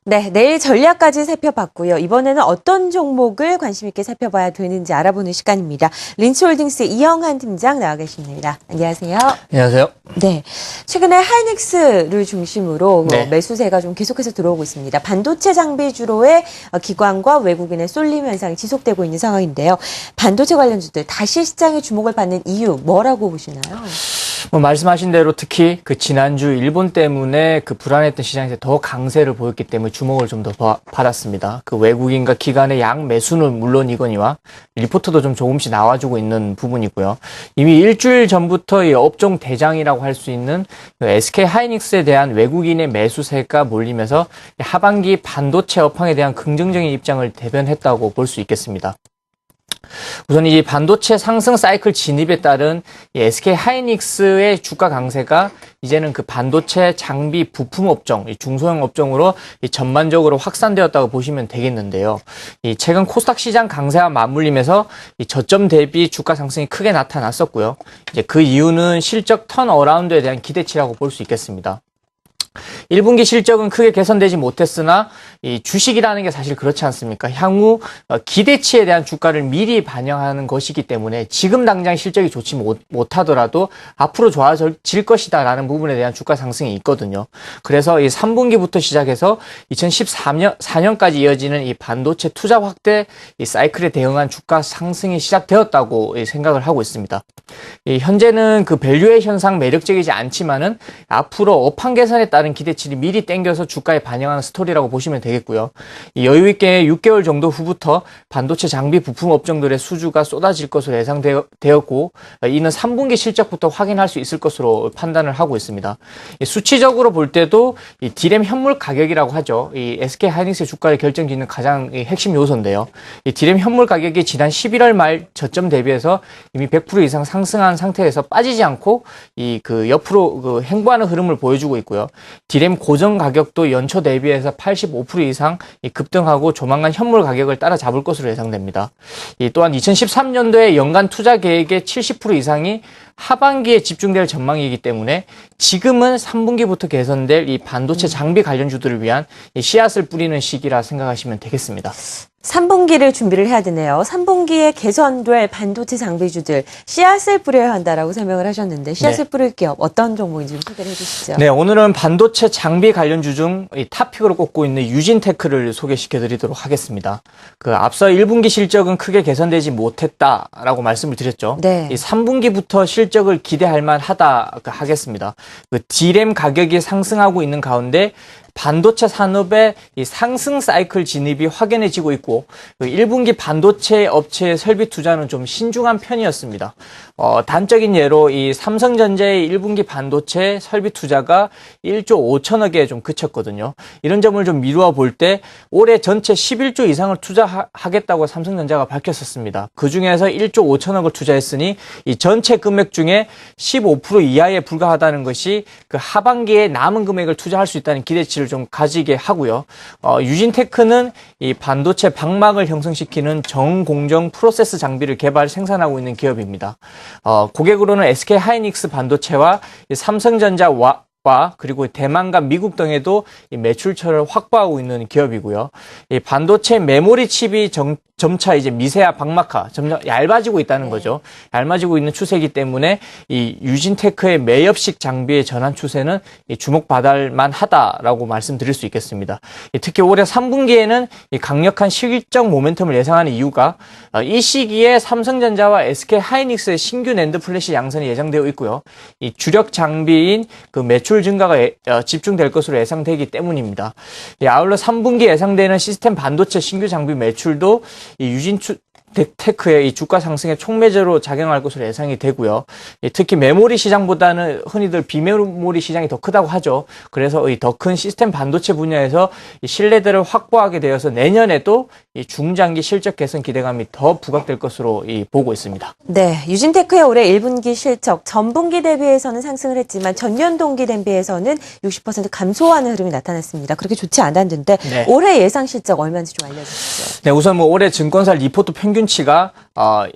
네, 내일 전략까지 살펴봤고요. 이번에는 어떤 종목을 관심 있게 살펴봐야 되는지 알아보는 시간입니다. 린치홀딩스 이영한 팀장 나와 계십니다. 안녕하세요. 안녕하세요. 네, 최근에 하이닉스를 중심으로 네. 매수세가 좀 계속해서 들어오고 있습니다. 반도체 장비 주로의 기관과 외국인의 쏠림 현상이 지속되고 있는 상황인데요. 반도체 관련주들 다시 시장에 주목을 받는 이유 뭐라고 보시나요? 말씀하신 대로 특히 그 지난주 일본 때문에 그 불안했던 시장에서 더 강세를 보였기 때문에 주목을 좀 더 받았습니다. 그 외국인과 기관의 양 매수는 물론이거니와 리포트도 좀 조금씩 나와주고 있는 부분이고요. 이미 일주일 전부터 이 업종 대장이라고 할 수 있는 그 SK 하이닉스에 대한 외국인의 매수세가 몰리면서 하반기 반도체 업황에 대한 긍정적인 입장을 대변했다고 볼 수 있겠습니다. 우선 이 반도체 상승 사이클 진입에 따른 이 SK 하이닉스의 주가 강세가 이제는 그 반도체 장비 부품 업종, 이 중소형 업종으로 이 전반적으로 확산되었다고 보시면 되겠는데요. 이 최근 코스닥 시장 강세와 맞물리면서 이 저점 대비 주가 상승이 크게 나타났었고요. 이제 그 이유는 실적 턴어라운드에 대한 기대치라고 볼 수 있겠습니다. 1분기 실적은 크게 개선되지 못했으나 이 주식이라는 게 사실 그렇지 않습니까? 향후 기대치에 대한 주가를 미리 반영하는 것이기 때문에 지금 당장 실적이 좋지 못하더라도 앞으로 좋아질 것이다라는 부분에 대한 주가 상승이 있거든요. 그래서 이 3분기부터 시작해서 2014년까지 이어지는 이 반도체 투자 확대 이 사이클에 대응한 주가 상승이 시작되었다고 생각을 하고 있습니다. 현재는 그 밸류에이션상 매력적이지 않지만은 앞으로 업황 개선에 따른 기대치를 미리 땡겨서 주가에 반영하는 스토리라고 보시면 되겠고요. 여유 있게 6개월 정도 후부터 반도체 장비 부품 업종들의 수주가 쏟아질 것으로 예상되었고 이는 3분기 실적부터 확인할 수 있을 것으로 판단을 하고 있습니다. 수치적으로 볼 때도 이 디램 현물 가격이라고 하죠. 이 SK 하이닉스의 주가를 결정짓는 가장 핵심 요소인데요. 이 디램 현물 가격이 지난 11월 말 저점 대비해서 이미 100% 이상 상승한 상태에서 빠지지 않고 이 그 옆으로 그 행보하는 흐름을 보여주고 있고요. 디램 고정 가격도 연초 대비해서 85% 이상 급등하고 조만간 현물 가격을 따라잡을 것으로 예상됩니다. 또한 2013년도에 연간 투자 계획의 70% 이상이 하반기에 집중될 전망이기 때문에 지금은 3분기부터 개선될 이 반도체 장비 관련주들을 위한 씨앗을 뿌리는 시기라 생각하시면 되겠습니다. 3분기를 준비를 해야 되네요. 3분기에 개선될 반도체 장비주들 씨앗을 뿌려야 한다라고 설명을 하셨는데 씨앗을 뿌릴 기업 어떤 종목인지 좀 소개를 해주시죠. 네, 오늘은 반도체 장비 관련주 중 탑픽으로 꼽고 있는 유진테크를 소개시켜드리도록 하겠습니다. 그 앞서 1분기 실적은 크게 개선되지 못했다라고 말씀을 드렸죠. 네. 이 3분기부터 실적을 기대할 만하다 하겠습니다. 그 디램 가격이 상승하고 있는 가운데 반도체 산업의 이 상승 사이클 진입이 확연해지고 있고 1분기 반도체 업체의 설비 투자는 좀 신중한 편이었습니다. 단적인 예로 이 삼성전자의 1분기 반도체 설비 투자가 1조 5천억에 좀 그쳤거든요. 이런 점을 좀 미루어 볼 때 올해 전체 11조 이상을 투자하겠다고 삼성전자가 밝혔었습니다. 그중에서 1조 5천억을 투자했으니 이 전체 금액 중에 15% 이하에 불과하다는 것이 그 하반기에 남은 금액을 투자할 수 있다는 기대치를 좀 가지게 하고요. 유진테크는 이 반도체 방막을 형성시키는 정공정 프로세스 장비를 개발 생산하고 있는 기업입니다. 고객으로는 SK 하이닉스 반도체와 삼성전자와 그리고 대만과 미국 등에도 이 매출처를 확보하고 있는 기업이고요. 이 반도체 메모리 칩이 점차 이제 미세화 방막화, 점점 얇아지고 있다는 거죠. 얇아지고 있는 추세이기 때문에 이 유진테크의 매엽식 장비의 전환 추세는 주목받을 만하다라고 말씀드릴 수 있겠습니다. 특히 올해 3분기에는 이 강력한 실적 모멘텀을 예상하는 이유가 이 시기에 삼성전자와 SK 하이닉스의 신규 낸드 플래시 양산이 예정되어 있고요. 이 주력 장비인 그 매출 증가가 집중될 것으로 예상되기 때문입니다. 아울러 3분기 예상되는 시스템 반도체 신규 장비 매출도 이 유진테크의 이 주가 상승에 촉매제로 작용할 것으로 예상이 되고요. 특히 메모리 시장보다는 흔히들 비메모리 시장이 더 크다고 하죠. 그래서 이 더 큰 시스템 반도체 분야에서 이 신뢰도를 확보하게 되어서 내년에도 이 중장기 실적 개선 기대감이 더 부각될 것으로 보고 있습니다. 네, 유진테크의 올해 1분기 실적 전분기 대비해서는 상승을 했지만 전년 동기 대비해서는 60% 감소하는 흐름이 나타났습니다. 그렇게 좋지 않았는데 네. 올해 예상 실적 얼마인지 좀 알려주시죠. 네, 우선 올해 증권사 리포트 평균치가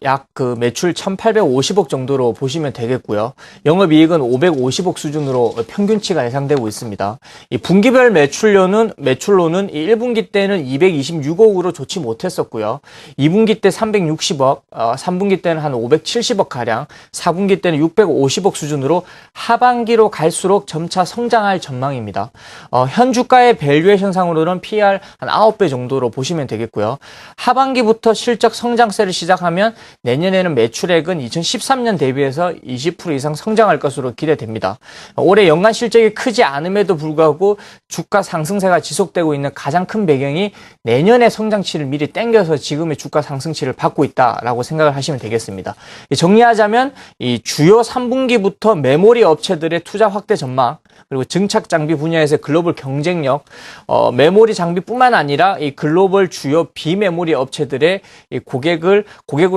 약 그 매출 1,850억 정도로 보시면 되겠고요. 영업이익은 550억 수준으로 평균치가 예상되고 있습니다. 이 분기별 매출로는 이 1분기 때는 226억으로 좋지 못했었고요. 2분기 때 360억, 3분기 때는 한 570억 가량, 4분기 때는 650억 수준으로 하반기로 갈수록 점차 성장할 전망입니다. 현 주가의 밸류에이션상으로는 PER 한 9배 정도로 보시면 되겠고요. 하반기부터 실적 성장세를 시작하면 내년에는 매출액은 2013년 대비해서 20% 이상 성장할 것으로 기대됩니다. 올해 연간 실적이 크지 않음에도 불구하고 주가 상승세가 지속되고 있는 가장 큰 배경이 내년의 성장치를 미리 땡겨서 지금의 주가 상승치를 받고 있다라고 생각을 하시면 되겠습니다. 정리하자면 이 주요 3분기부터 메모리 업체들의 투자 확대 전망, 그리고 증착 장비 분야에서의 글로벌 경쟁력, 메모리 장비뿐만 아니라 이 글로벌 주요 비메모리 업체들의 이 고객으로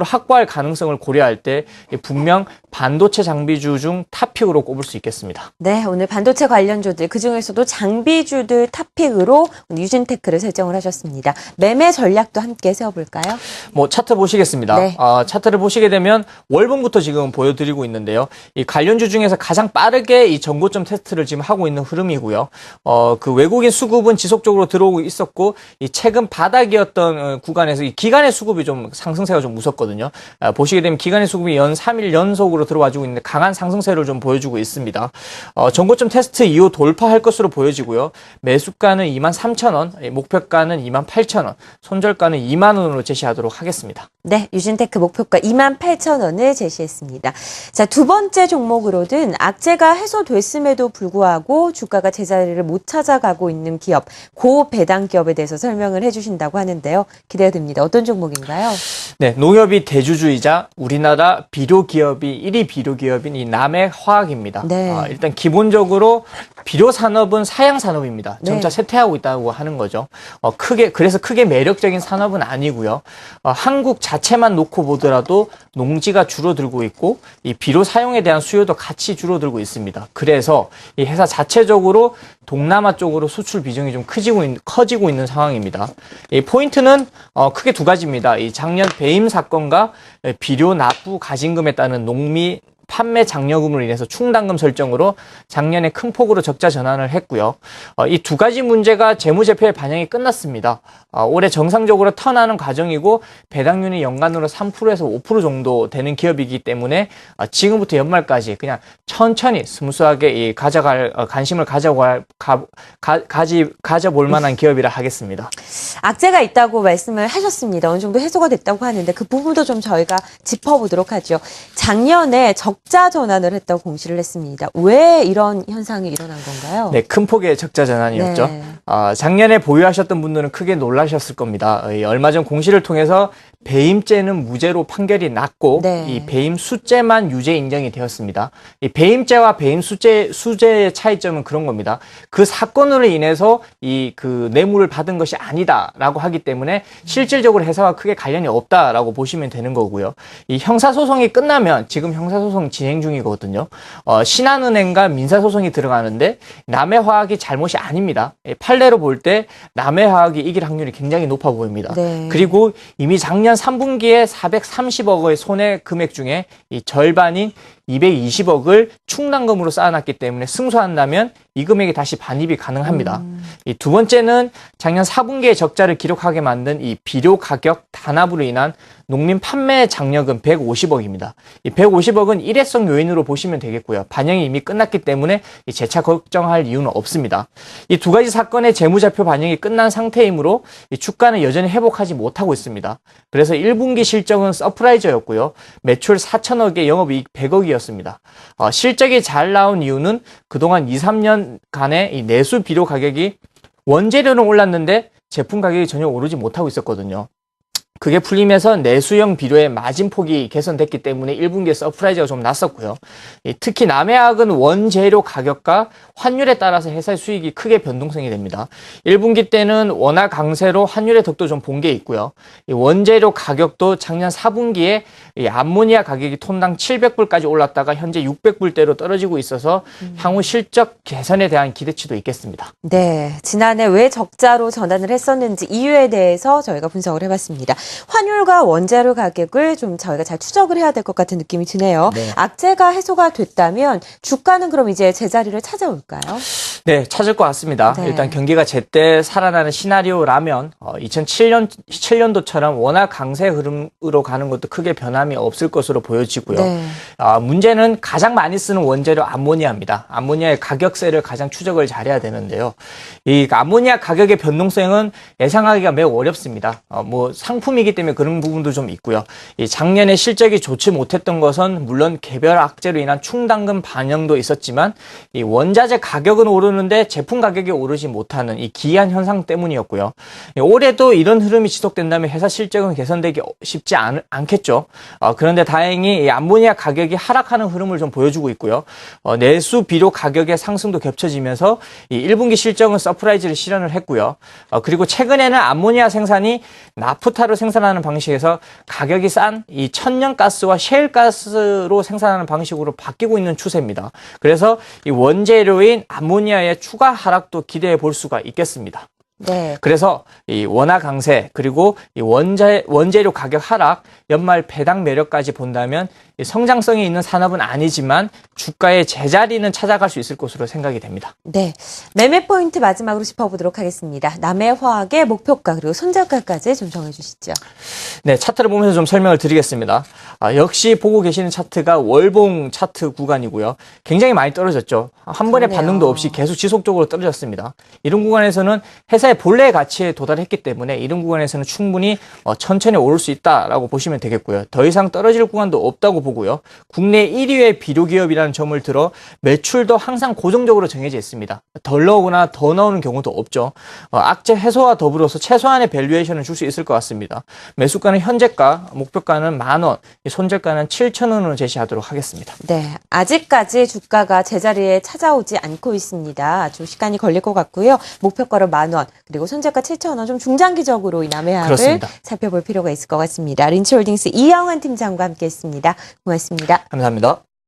확보할 가능성을 고려할 때 분명 반도체 장비주 중 탑픽으로 꼽을 수 있겠습니다. 네, 오늘 반도체 관련주들 그중에서도 장비주들 탑픽으로 유진테크를 설정을 하셨습니다. 매매 전략도 함께 세워볼까요? 차트 보시겠습니다. 네. 차트를 보시게 되면 월봉부터 지금 보여드리고 있는데요. 이 관련주 중에서 가장 빠르게 이 전고점 테스트를 지금 하고 있는 흐름이고요. 그 외국인 수급은 지속적으로 들어오고 있었고, 이 최근 바닥이었던 구간에서 이 기간의 수급이 좀 상승세가 좀 무섭거든요. 보시게 되면 기간의 수급이 연 3일 연속으로 들어와주고 있는데 강한 상승세를 좀 보여주고 있습니다. 전고점 테스트 이후 돌파할 것으로 보여지고요. 매수가는 23,000원, 목표가는 28,000원, 손절가는 2만 원으로 제시하도록 하겠습니다. 네, 유진테크 목표가 28,000원을 제시했습니다. 자, 두 번째 종목으로는 악재가 해소됐음에도 불구하고 주가가 제자리를 못 찾아가고 있는 기업, 고배당 기업에 대해서 설명을 해주신다고 하는데요. 기대가 됩니다. 어떤 종목인가요? 네, 농협이 대주주이자 우리나라 비료기업이 1위 비료기업인 이 남해화학입니다. 네. 일단 기본적으로 비료산업은 사양산업입니다. 점차 네. 쇠퇴하고 있다고 하는 거죠. 그래서 크게 매력적인 산업은 아니고요. 한국 자체만 놓고 보더라도 농지가 줄어들고 있고 이 비료 사용에 대한 수요도 같이 줄어들고 있습니다. 그래서 이 회사 자체적으로 동남아 쪽으로 수출 비중이 좀 커지고 있는 상황입니다. 이 포인트는 크게 두 가지입니다. 이 작년 배임 사건과 비료 납부 가징금에 따른 농미 판매 장려금으로 인해서 충당금 설정으로 작년에 큰 폭으로 적자 전환을 했고요. 이 두 가지 문제가 재무제표에 반영이 끝났습니다. 올해 정상적으로 턴하는 과정이고 배당률이 연간으로 3%에서 5% 정도 되는 기업이기 때문에 지금부터 연말까지 그냥 천천히 스무스하게 관심을 가져볼 만한 기업이라 하겠습니다. 악재가 있다고 말씀을 하셨습니다. 어느 정도 해소가 됐다고 하는데 그 부분도 좀 저희가 짚어보도록 하죠. 작년에 적자 전환을 했다고 공시를 했습니다. 왜 이런 현상이 일어난 건가요? 네, 큰 폭의 적자 전환이었죠. 네. 작년에 보유하셨던 분들은 크게 놀라셨을 겁니다. 얼마 전 공시를 통해서 배임죄는 무죄로 판결이 났고 네. 이 배임 수죄만 유죄 인정이 되었습니다. 이 배임죄와 배임 수죄의 차이점은 그런 겁니다. 그 사건으로 인해서 그 뇌물을 받은 것이 아니다라고 하기 때문에 실질적으로 회사와 크게 관련이 없다라고 보시면 되는 거고요. 이 형사소송이 끝나면 지금 형사소송 진행 중이거든요. 신한은행과 민사소송이 들어가는데 남해화학이 잘못이 아닙니다. 판례로 볼 때 남해화학이 이길 확률이 굉장히 높아 보입니다. 네. 그리고 이미 작년 3분기에 430억의 손해 금액 중에 이 절반인 220억을 충당금으로 쌓아놨기 때문에 승소한다면 이 금액이 다시 반입이 가능합니다. 이 두 번째는 작년 4분기에 적자를 기록하게 만든 이 비료 가격 단합으로 인한 농민 판매 장려금 150억입니다. 이 150억은 일회성 요인으로 보시면 되겠고요. 반영이 이미 끝났기 때문에 재차 걱정할 이유는 없습니다. 이 두 가지 사건의 재무제표 반영이 끝난 상태이므로 이 주가는 여전히 회복하지 못하고 있습니다. 그래서 1분기 실적은 서프라이저였고요. 매출 4천억에 영업이익 100억이었습니다. 실적이 잘 나온 이유는 그동안 2, 3년간의 이 내수 비료 가격이 원재료는 올랐는데 제품 가격이 전혀 오르지 못하고 있었거든요. 그게 풀리면서 내수형 비료의 마진폭이 개선됐기 때문에 1분기에 서프라이즈가 좀 났었고요. 특히 남해화학은 원재료 가격과 환율에 따라서 회사의 수익이 크게 변동성이 됩니다. 1분기 때는 원화 강세로 환율의 덕도 좀 본 게 있고요. 이 원재료 가격도 작년 4분기에 이 암모니아 가격이 톤당 700불까지 올랐다가 현재 600불대로 떨어지고 있어서 향후 실적 개선에 대한 기대치도 있겠습니다. 네, 지난해 왜 적자로 전환을 했었는지 이유에 대해서 저희가 분석을 해봤습니다. 환율과 원자료 가격을 좀 저희가 잘 추적을 해야 될 것 같은 느낌이 드네요. 네. 악재가 해소가 됐다면 주가는 그럼 이제 제자리를 찾아올까요? 네, 찾을 것 같습니다. 네. 일단 경기가 제때 살아나는 시나리오라면 2007년도처럼 워낙 강세 흐름으로 가는 것도 크게 변함이 없을 것으로 보여지고요. 네. 문제는 가장 많이 쓰는 원재료 암모니아입니다. 암모니아의 가격세를 가장 추적을 잘해야 되는데요. 이 암모니아 가격의 변동성은 예상하기가 매우 어렵습니다. 상품이기 때문에 그런 부분도 좀 있고요. 이 작년에 실적이 좋지 못했던 것은 물론 개별 악재로 인한 충당금 반영도 있었지만 이 원자재 가격은 오르는데 제품 가격이 오르지 못하는 이 기이한 현상 때문이었고요. 올해도 이런 흐름이 지속된다면 회사 실적은 개선되기 쉽지 않겠죠. 그런데 다행히 이 암모니아 가격이 하락하는 흐름을 좀 보여주고 있고요. 내수 비료 가격의 상승도 겹쳐지면서 이 1분기 실적은 서프라이즈를 실현을 했고요. 그리고 최근에는 암모니아 생산이 나프타로 생산하는 방식에서 가격이 싼 이 천연가스와 셰일가스로 생산하는 방식으로 바뀌고 있는 추세입니다. 그래서 이 원재료인 암모니아의 추가 하락도 기대해 볼 수가 있겠습니다. 네. 그래서 이 원화 강세 그리고 이 원재료 가격 하락, 연말 배당 매력까지 본다면 이 성장성이 있는 산업은 아니지만 주가의 제자리는 찾아갈 수 있을 것으로 생각이 됩니다. 네. 매매 포인트 마지막으로 짚어보도록 하겠습니다. 남해화학의 목표가 그리고 손절가까지 좀 정해주시죠. 네, 차트를 보면서 좀 설명을 드리겠습니다. 역시 보고 계시는 차트가 월봉 차트 구간이고요. 굉장히 많이 떨어졌죠. 한 번의 그러네요. 반등도 없이 계속 지속적으로 떨어졌습니다. 이런 구간에서는 회사의 본래 가치에 도달했기 때문에 이런 구간에서는 충분히 천천히 오를 수 있다라고 보시면 되겠고요. 더 이상 떨어질 구간도 없다고 보고요. 국내 1위의 비료기업이라는 점을 들어 매출도 항상 고정적으로 정해져 있습니다. 덜 나오거나 더 나오는 경우도 없죠. 악재 해소와 더불어서 최소한의 밸류에이션을 줄 수 있을 것 같습니다. 매수가는 현재가, 목표가는 10,000원, 손절가는 7,000원으로 제시하도록 하겠습니다. 네. 아직까지 주가가 제자리에 찾아오지 않고 있습니다. 좀 시간이 걸릴 것 같고요. 목표가로 10,000원, 그리고 손절가 7,000원 좀 중장기적으로 이 남해학을 그렇습니다. 살펴볼 필요가 있을 것 같습니다. 린치홀딩스 이영환 팀장과 함께했습니다. 고맙습니다. 감사합니다.